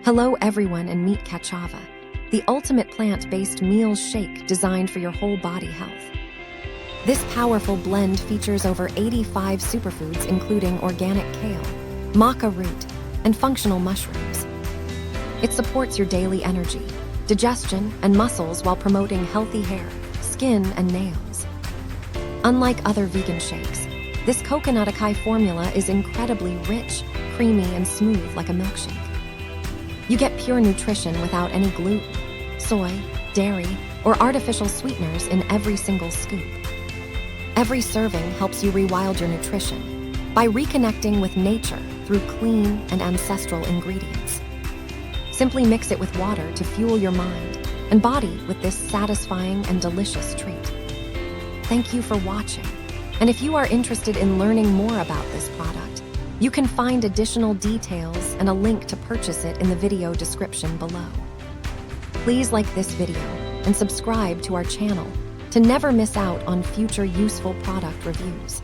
Hello everyone, and meet Chava, the ultimate plant-based meal shake designed for your whole body health. This powerful blend features over 85 superfoods including organic kale, maca root, and functional mushrooms. It supports your daily energy, digestion, and muscles while promoting healthy hair, skin, and nails. Unlike other vegan shakes, this coconut acai formula is incredibly rich, creamy, and smooth like a milkshake. You get pure nutrition without any gluten, soy, dairy, or artificial sweeteners in every single scoop. Every serving helps you rewild your nutrition by reconnecting with nature through clean and ancestral ingredients. Simply mix it with water to fuel your mind and body with this satisfying and delicious treat. Thank you for watching, and if you are interested in learning more about this product, you can find additional details and a link to purchase it in the video description below. Please like this video and subscribe to our channel to never miss out on future useful product reviews.